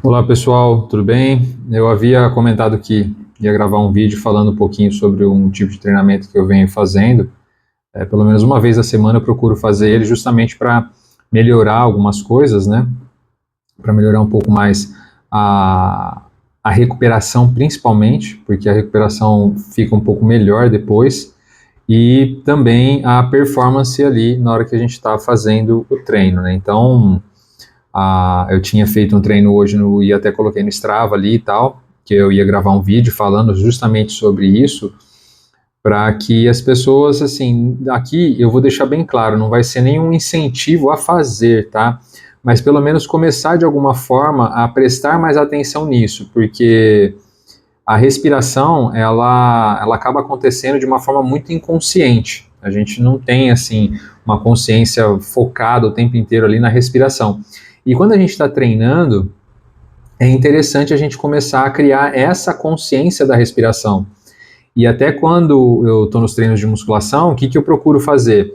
Olá pessoal, tudo bem? Eu havia comentado que ia gravar um vídeo falando um pouquinho sobre um tipo de treinamento que eu venho fazendo. Pelo menos uma vez a semana eu procuro fazer ele justamente para melhorar algumas coisas, né? Para melhorar um pouco mais a, a recuperação, principalmente, porque a recuperação fica um pouco melhor depois, e também a performance ali na hora que a gente está fazendo o treino, né? Então, eu tinha feito um treino hoje e até coloquei no Strava ali e tal, que eu ia gravar um vídeo falando justamente sobre isso, para que as pessoas, assim, aqui eu vou deixar bem claro, não vai ser nenhum incentivo a fazer, tá? Mas pelo menos começar de alguma forma a prestar mais atenção nisso, porque a respiração, ela acaba acontecendo de uma forma muito inconsciente. A gente não tem, assim, uma consciência focada o tempo inteiro ali na respiração. E quando a gente está treinando, é interessante a gente começar a criar essa consciência da respiração. E até quando eu estou nos treinos de musculação, o que eu procuro fazer?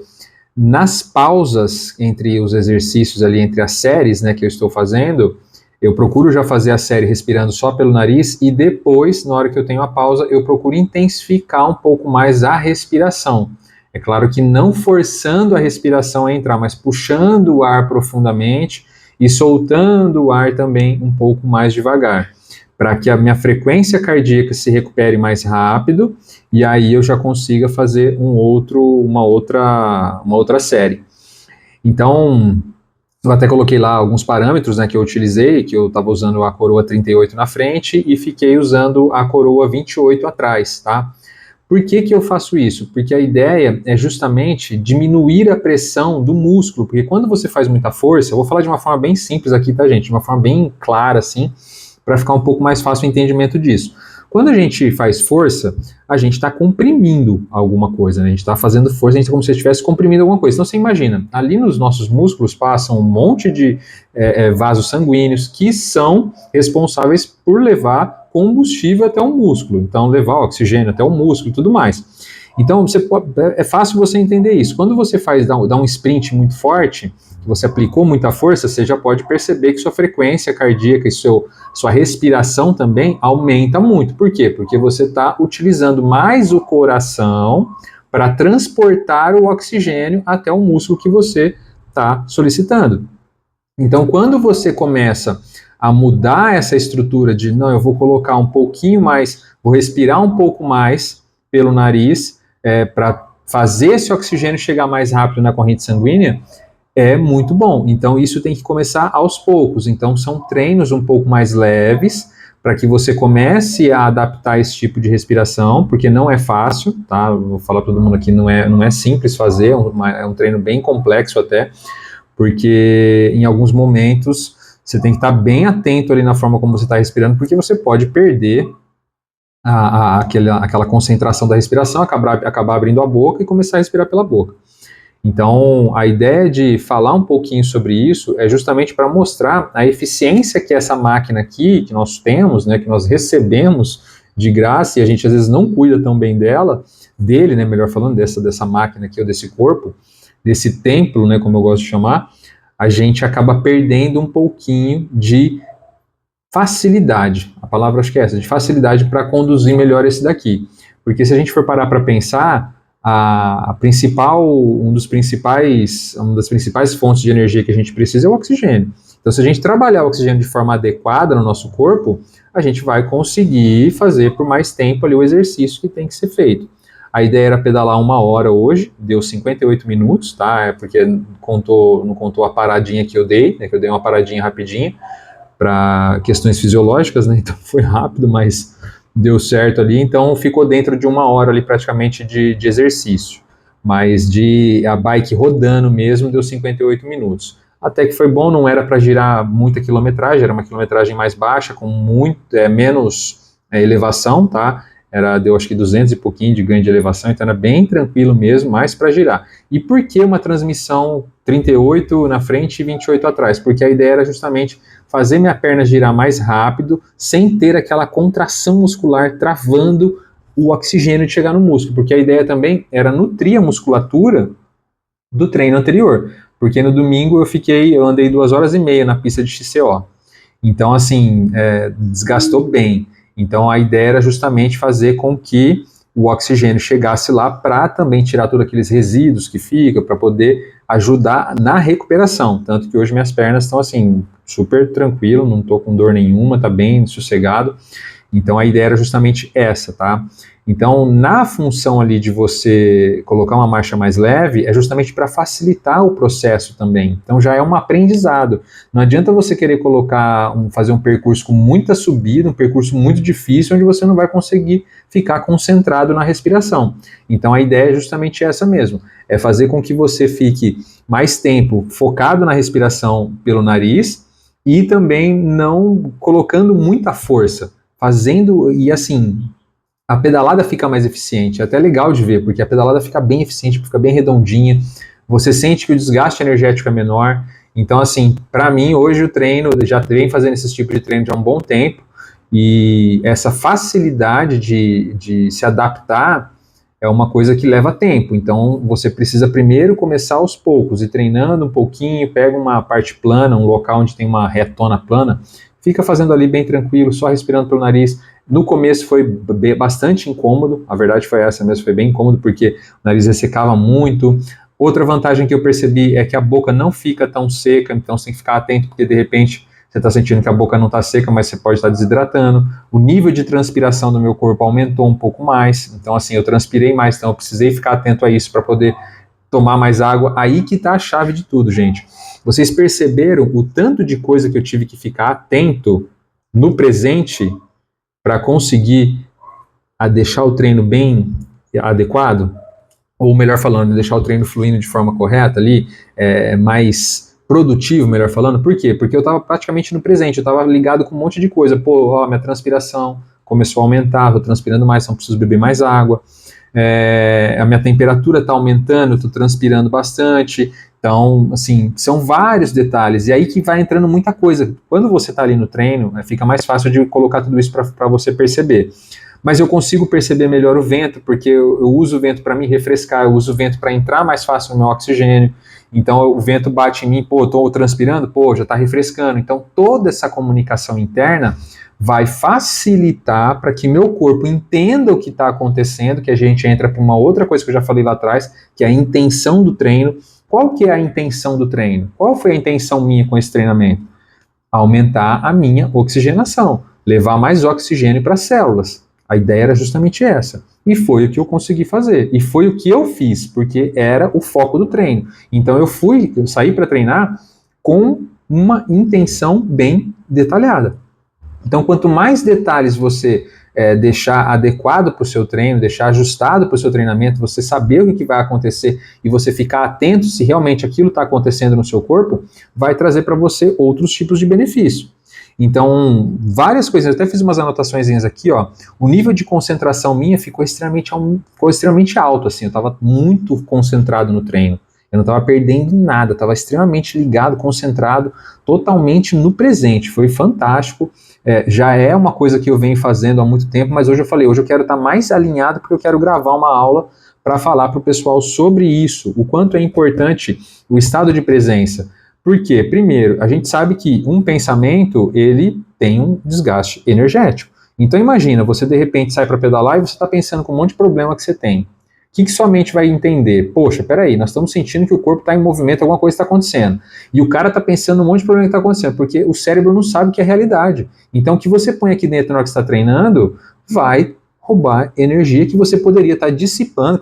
Nas pausas entre os exercícios ali, entre as séries, né, que eu estou fazendo, eu procuro já fazer a série respirando só pelo nariz e depois, na hora que eu tenho a pausa, eu procuro intensificar um pouco mais a respiração. É claro que não forçando a respiração a entrar, mas puxando o ar profundamente e soltando o ar também um pouco mais devagar, para que a minha frequência cardíaca se recupere mais rápido e aí eu já consiga fazer uma outra série. Então, eu até coloquei lá alguns parâmetros, né, que eu utilizei, que eu estava usando a coroa 38 na frente e fiquei usando a coroa 28 atrás, tá? Por que eu faço isso? Porque a ideia é justamente diminuir a pressão do músculo, porque quando você faz muita força, eu vou falar de uma forma bem simples aqui, tá, gente? De uma forma bem clara, assim, para ficar um pouco mais fácil o entendimento disso. Quando a gente faz força, a gente está comprimindo alguma coisa, né? A gente está fazendo força, a gente é como se estivesse comprimindo alguma coisa. Então você imagina, ali nos nossos músculos passam um monte de vasos sanguíneos que são responsáveis por levar combustível até o músculo, então levar oxigênio até o músculo e tudo mais. Então é fácil você entender isso. Quando você dá um sprint muito forte, que você aplicou muita força, você já pode perceber que sua frequência cardíaca e sua respiração também aumenta muito. Por quê? Porque você está utilizando mais o coração para transportar o oxigênio até o músculo que você está solicitando. Então, quando você começa a mudar essa estrutura de, não, eu vou colocar um pouquinho mais, vou respirar um pouco mais pelo nariz, para fazer esse oxigênio chegar mais rápido na corrente sanguínea, é muito bom. Então, isso tem que começar aos poucos. Então, são treinos um pouco mais leves, para que você comece a adaptar esse tipo de respiração, porque não é fácil, tá? Vou falar para todo mundo aqui, não é simples fazer, é um treino bem complexo até, porque em alguns momentos você tem que estar bem atento ali na forma como você está respirando, porque você pode perder aquela concentração da respiração, acabar abrindo a boca e começar a respirar pela boca. Então, a ideia de falar um pouquinho sobre isso é justamente para mostrar a eficiência que essa máquina aqui, que nós temos, né, que nós recebemos de graça, e a gente às vezes não cuida tão bem dele, né, melhor falando, dessa máquina aqui, ou desse corpo, desse templo, né, como eu gosto de chamar, a gente acaba perdendo um pouquinho de facilidade. A palavra acho que é essa, de facilidade para conduzir melhor esse daqui. Porque se a gente for parar para pensar, uma das principais fontes de energia que a gente precisa é o oxigênio. Então, se a gente trabalhar o oxigênio de forma adequada no nosso corpo, a gente vai conseguir fazer por mais tempo ali o exercício que tem que ser feito. A ideia era pedalar 1 hora hoje, deu 58 minutos, tá? É porque não contou a paradinha que eu dei, né? Que eu dei uma paradinha rapidinha para questões fisiológicas, né? Então foi rápido, mas deu certo ali. Então ficou dentro de 1 hora ali praticamente de exercício. Mas a bike rodando mesmo deu 58 minutos. Até que foi bom, não era para girar muita quilometragem, era uma quilometragem mais baixa, com menos elevação, tá? Deu acho que 200 e pouquinho de ganho de elevação, então era bem tranquilo mesmo, mais para girar. E por que uma transmissão 38 na frente e 28 atrás? Porque a ideia era justamente fazer minha perna girar mais rápido, sem ter aquela contração muscular travando o oxigênio de chegar no músculo, porque a ideia também era nutrir a musculatura do treino anterior, porque no domingo eu andei 2 horas e meia na pista de XCO, Então, assim, desgastou bem. Então, a ideia era justamente fazer com que o oxigênio chegasse lá para também tirar todos aqueles resíduos que ficam, para poder ajudar na recuperação. Tanto que hoje minhas pernas estão, assim, super tranquilo, não estou com dor nenhuma, tá bem sossegado. Então, a ideia era justamente essa, tá? Então, na função ali de você colocar uma marcha mais leve, é justamente para facilitar o processo também. Então, já é um aprendizado. Não adianta você querer fazer um percurso com muita subida, um percurso muito difícil, onde você não vai conseguir ficar concentrado na respiração. Então, a ideia é justamente essa mesmo. É fazer com que você fique mais tempo focado na respiração pelo nariz e também não colocando muita força. Fazendo, e assim, a pedalada fica mais eficiente. É até legal de ver, porque a pedalada fica bem eficiente, fica bem redondinha. Você sente que o desgaste energético é menor. Então, assim, para mim, hoje o treino, já vem fazendo esse tipo de treino já há um bom tempo, e essa facilidade de se adaptar é uma coisa que leva tempo. Então, você precisa primeiro começar aos poucos, e treinando um pouquinho, pega uma parte plana, um local onde tem uma retona plana, fica fazendo ali bem tranquilo, só respirando pelo nariz. No começo foi bastante incômodo, a verdade foi essa mesmo, foi bem incômodo, porque o nariz ressecava muito. Outra vantagem que eu percebi é que a boca não fica tão seca, então você tem que ficar atento, porque de repente você está sentindo que a boca não está seca, mas você pode estar desidratando. O nível de transpiração do meu corpo aumentou um pouco mais, então assim, eu transpirei mais, então eu precisei ficar atento a isso para poder tomar mais água. Aí que está a chave de tudo, gente. Vocês perceberam o tanto de coisa que eu tive que ficar atento no presente para conseguir deixar o treino bem adequado? Ou melhor falando, deixar o treino fluindo de forma correta ali, mais produtivo, melhor falando. Por quê? Porque eu estava praticamente no presente, eu estava ligado com um monte de coisa. Pô, ó, minha transpiração começou a aumentar, estou transpirando mais, então preciso beber mais água. A minha temperatura está aumentando, eu estou transpirando bastante. Então, assim, são vários detalhes, e aí que vai entrando muita coisa. Quando você está ali no treino, fica mais fácil de colocar tudo isso para você perceber. Mas eu consigo perceber melhor o vento, porque eu uso o vento para me refrescar, eu uso o vento para entrar mais fácil no meu oxigênio. Então o vento bate em mim, pô, estou transpirando, pô, já está refrescando. Então toda essa comunicação interna vai facilitar para que meu corpo entenda o que está acontecendo, que a gente entra para uma outra coisa que eu já falei lá atrás, que é a intenção do treino. Qual que é a intenção do treino? Qual foi a intenção minha com esse treinamento? Aumentar a minha oxigenação, levar mais oxigênio para as células. A ideia era justamente essa. E foi o que eu consegui fazer. E foi o que eu fiz, porque era o foco do treino. Então eu saí para treinar com uma intenção bem detalhada. Então, quanto mais detalhes você deixar adequado para o seu treino, deixar ajustado para o seu treinamento, você saber o que vai acontecer e você ficar atento se realmente aquilo está acontecendo no seu corpo, vai trazer para você outros tipos de benefício. Então, várias coisas, eu até fiz umas anotações aqui, ó. O nível de concentração minha ficou extremamente alto, assim, eu estava muito concentrado no treino. Eu não estava perdendo nada, estava extremamente ligado, concentrado, totalmente no presente. Foi fantástico. Já é uma coisa que eu venho fazendo há muito tempo, mas hoje eu falei, hoje eu quero estar mais alinhado porque eu quero gravar uma aula para falar para o pessoal sobre isso, o quanto é importante o estado de presença. Por quê? Primeiro, a gente sabe que um pensamento, ele tem um desgaste energético. Então imagina, você de repente sai para pedalar e você está pensando com um monte de problema que você tem. O que sua mente vai entender? Poxa, peraí, nós estamos sentindo que o corpo está em movimento, alguma coisa está acontecendo. E o cara está pensando um monte de problema que está acontecendo, porque o cérebro não sabe o que é realidade. Então o que você põe aqui dentro na hora que você está treinando vai roubar energia que você poderia estar dissipando,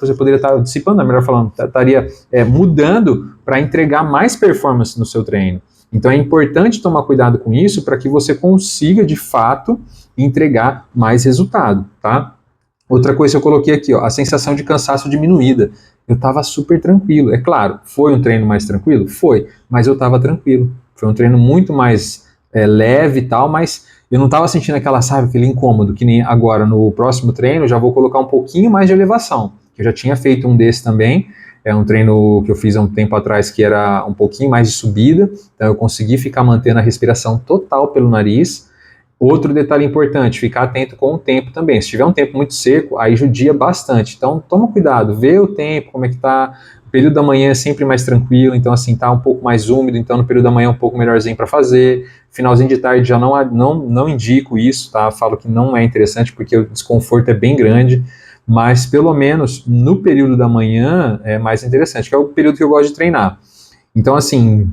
melhor falando, estaria mudando para entregar mais performance no seu treino. Então é importante tomar cuidado com isso para que você consiga, de fato, entregar mais resultado, tá? Outra coisa que eu coloquei aqui, ó, a sensação de cansaço diminuída. Eu estava super tranquilo. É claro, foi um treino mais tranquilo? Foi, mas eu estava tranquilo. Foi um treino muito mais leve e tal, mas eu não estava sentindo aquele incômodo, que nem agora no próximo treino eu já vou colocar um pouquinho mais de elevação. Eu já tinha feito um desse também, é um treino que eu fiz há um tempo atrás que era um pouquinho mais de subida, então eu consegui ficar mantendo a respiração total pelo nariz. Outro detalhe importante, ficar atento com o tempo também. Se tiver um tempo muito seco, aí judia bastante. Então, toma cuidado, vê o tempo, como é que tá, período da manhã é sempre mais tranquilo, então assim, tá um pouco mais úmido, então no período da manhã é um pouco melhorzinho para fazer. Finalzinho de tarde já não indico isso, tá? Falo que não é interessante porque o desconforto é bem grande, mas pelo menos no período da manhã é mais interessante, que é o período que eu gosto de treinar. Então assim,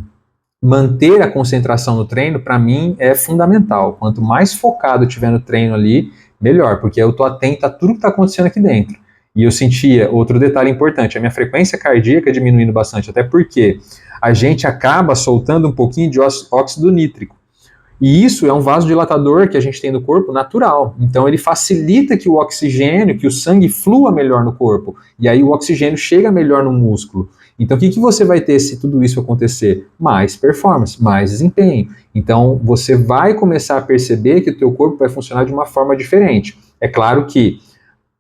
manter a concentração no treino, para mim, é fundamental. Quanto mais focado eu estiver no treino ali, melhor, porque eu estou atento a tudo que está acontecendo aqui dentro. E eu sentia, outro detalhe importante, a minha frequência cardíaca diminuindo bastante, até porque a gente acaba soltando um pouquinho de óxido nítrico. E isso é um vasodilatador que a gente tem no corpo natural. Então ele facilita que o oxigênio, que o sangue flua melhor no corpo. E aí o oxigênio chega melhor no músculo. Então o que você vai ter se tudo isso acontecer? Mais performance, mais desempenho. Então você vai começar a perceber que o teu corpo vai funcionar de uma forma diferente. É claro que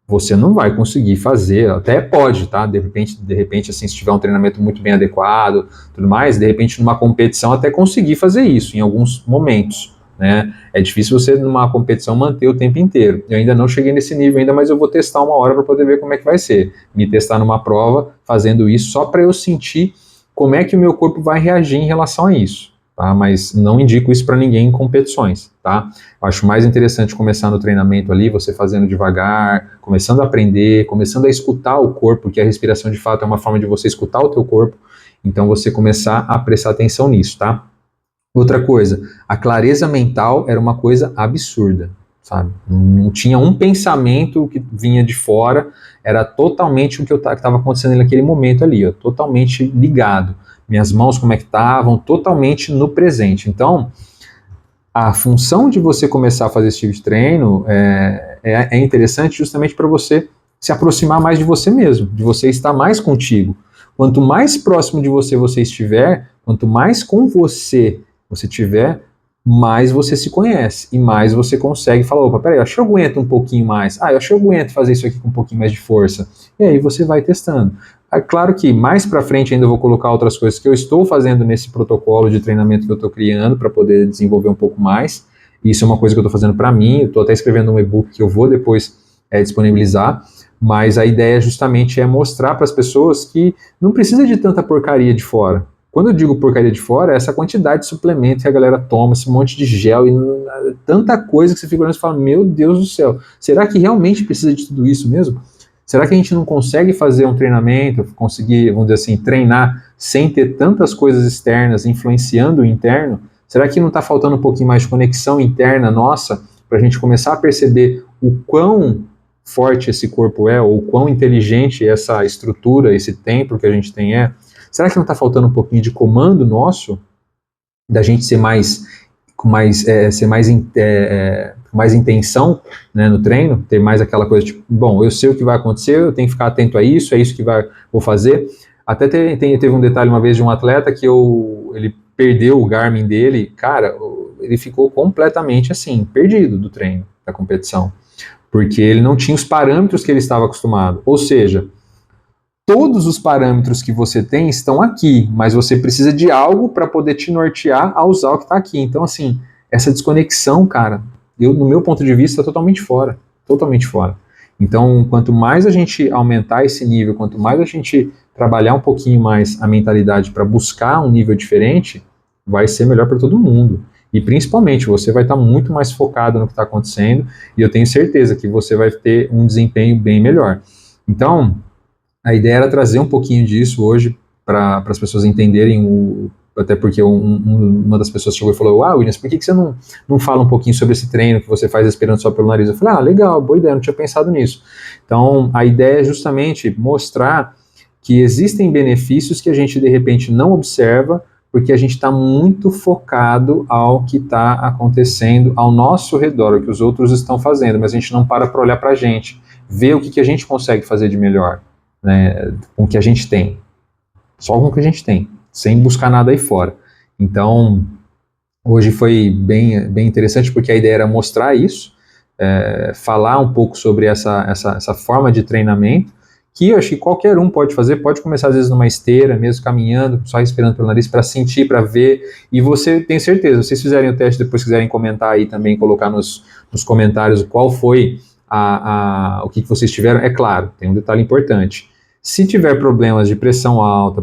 você não vai conseguir fazer, até pode, tá? De repente, assim, se tiver um treinamento muito bem adequado, tudo mais, de repente numa competição até conseguir fazer isso em alguns momentos, né? É difícil você numa competição manter o tempo inteiro. Eu ainda não cheguei nesse nível ainda, mas eu vou testar uma hora para poder ver como é que vai ser. Me testar numa prova fazendo isso só para eu sentir como é que o meu corpo vai reagir em relação a isso. Tá? Mas não indico isso para ninguém em competições, tá? Eu acho mais interessante começar no treinamento ali, você fazendo devagar, começando a aprender, começando a escutar o corpo, porque a respiração de fato é uma forma de você escutar o teu corpo, então você começar a prestar atenção nisso, tá? Outra coisa, a clareza mental era uma coisa absurda, sabe? Não tinha um pensamento que vinha de fora, era totalmente o que estava acontecendo naquele momento ali, ó, totalmente ligado. Minhas mãos como é que estavam, totalmente no presente. Então, a função de você começar a fazer esse tipo de treino é interessante justamente para você se aproximar mais de você mesmo, de você estar mais contigo. Quanto mais próximo de você estiver, quanto mais com você tiver, mais você se conhece e mais você consegue falar, opa, peraí, eu acho que eu aguento um pouquinho mais, eu acho que eu aguento fazer isso aqui com um pouquinho mais de força. E aí você vai testando. É claro que mais para frente ainda eu vou colocar outras coisas que eu estou fazendo nesse protocolo de treinamento que eu estou criando para poder desenvolver um pouco mais. Isso é uma coisa que eu estou fazendo para mim, eu estou até escrevendo um e-book que eu vou depois disponibilizar, mas a ideia justamente é mostrar para as pessoas que não precisa de tanta porcaria de fora. Quando eu digo porcaria de fora, é essa quantidade de suplemento que a galera toma, esse monte de gel e tanta coisa que você fica olhando e fala, meu Deus do céu, será que realmente precisa de tudo isso mesmo? Será que a gente não consegue fazer um treinamento, conseguir, vamos dizer assim, treinar sem ter tantas coisas externas influenciando o interno? Será que não está faltando um pouquinho mais de conexão interna nossa para a gente começar a perceber o quão forte esse corpo é, ou o quão inteligente essa estrutura, esse templo que a gente tem é? Será que não está faltando um pouquinho de comando nosso, da gente ser mais, com mais intenção, né, no treino, ter mais aquela coisa tipo, bom, eu sei o que vai acontecer, eu tenho que ficar atento a isso, é isso que vou fazer. Até teve um detalhe uma vez de um atleta que ele perdeu o Garmin dele, cara, ele ficou completamente assim, perdido do treino, da competição, porque ele não tinha os parâmetros que ele estava acostumado, ou seja, todos os parâmetros que você tem estão aqui, mas você precisa de algo para poder te nortear a usar o que está aqui. Então, assim, essa desconexão, cara, no meu ponto de vista, totalmente fora. Totalmente fora. Então, quanto mais a gente aumentar esse nível, quanto mais a gente trabalhar um pouquinho mais a mentalidade para buscar um nível diferente, vai ser melhor para todo mundo. E principalmente, você vai estar muito mais focado no que está acontecendo, e eu tenho certeza que você vai ter um desempenho bem melhor. Então, a ideia era trazer um pouquinho disso hoje para as pessoas entenderem até porque uma das pessoas chegou e falou, Williams, por que você não fala um pouquinho sobre esse treino que você faz respirando só pelo nariz? Eu falei, legal, boa ideia, não tinha pensado nisso. Então, a ideia é justamente mostrar que existem benefícios que a gente, de repente, não observa, porque a gente está muito focado ao que está acontecendo ao nosso redor, o que os outros estão fazendo, mas a gente não para olhar para a gente, ver o que a gente consegue fazer de melhor, né, com o que a gente tem, só com o que a gente tem, sem buscar nada aí fora. Então, hoje foi bem interessante, porque a ideia era mostrar isso, falar um pouco sobre essa forma de treinamento, que eu acho que qualquer um pode fazer, pode começar às vezes numa esteira, mesmo caminhando, só respirando pelo nariz, para sentir, para ver, e você tem certeza, se vocês fizerem o teste, depois quiserem comentar aí também, colocar nos comentários qual foi o que vocês tiveram, é claro, tem um detalhe importante, Se tiver problemas de pressão alta,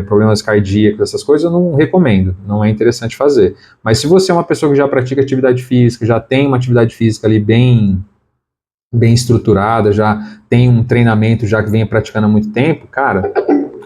problemas cardíacos, essas coisas, eu não recomendo, não é interessante fazer. Mas se você é uma pessoa que já pratica atividade física, já tem uma atividade física ali bem estruturada, já tem um treinamento já que vem praticando há muito tempo, cara,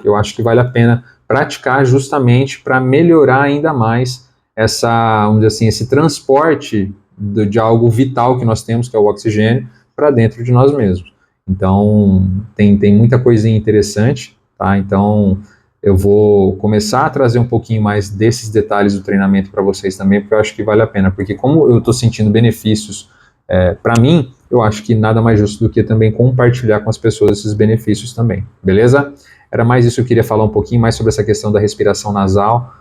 eu acho que vale a pena praticar justamente para melhorar ainda mais vamos dizer assim, esse transporte de algo vital que nós temos, que é o oxigênio, para dentro de nós mesmos. Então, tem muita coisinha interessante, tá? Então, eu vou começar a trazer um pouquinho mais desses detalhes do treinamento para vocês também, porque eu acho que vale a pena, porque como eu estou sentindo benefícios para mim, eu acho que nada mais justo do que também compartilhar com as pessoas esses benefícios também, beleza? Era mais isso que eu queria falar um pouquinho mais sobre essa questão da respiração nasal,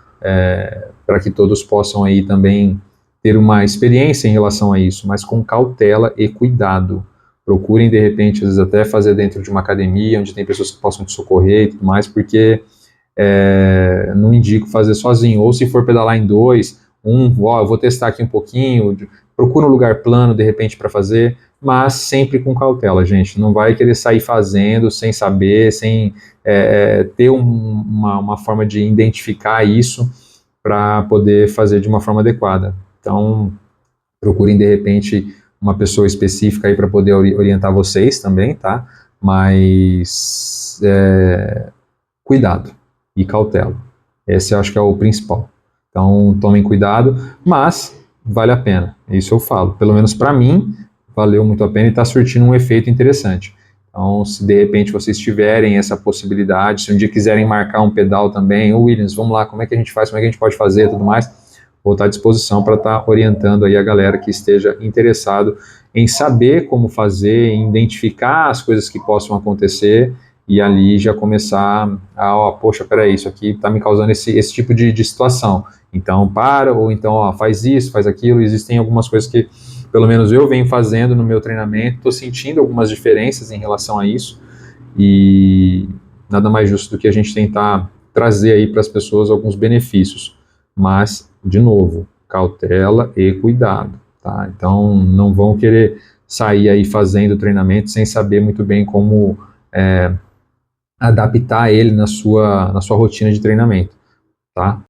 para que todos possam aí também ter uma experiência em relação a isso, mas com cautela e cuidado. Procurem, de repente, às vezes até fazer dentro de uma academia, onde tem pessoas que possam te socorrer e tudo mais, porque não indico fazer sozinho. Ou se for pedalar em dois, eu vou testar aqui um pouquinho, procura um lugar plano, de repente, para fazer, mas sempre com cautela, gente. Não vai querer sair fazendo sem saber, sem ter uma forma de identificar isso para poder fazer de uma forma adequada. Então, procurem, de repente, uma pessoa específica aí para poder orientar vocês também, tá? Mas cuidado e cautela. Esse eu acho que é o principal. Então, tomem cuidado, mas vale a pena. Isso eu falo. Pelo menos para mim, valeu muito a pena e está surtindo um efeito interessante. Então, se de repente vocês tiverem essa possibilidade, se um dia quiserem marcar um pedal também, Williams, vamos lá, como é que a gente faz, como é que a gente pode fazer e tudo mais, vou estar à disposição para estar orientando aí a galera que esteja interessado em saber como fazer, em identificar as coisas que possam acontecer e ali já começar poxa, peraí, isso aqui está me causando esse tipo de situação. Então, ou então, faz isso, faz aquilo. Existem algumas coisas que, pelo menos eu venho fazendo no meu treinamento, estou sentindo algumas diferenças em relação a isso e nada mais justo do que a gente tentar trazer aí para as pessoas alguns benefícios. Mas, de novo, cautela e cuidado, tá? Então, não vão querer sair aí fazendo treinamento sem saber muito bem como adaptar ele na sua rotina de treinamento, tá?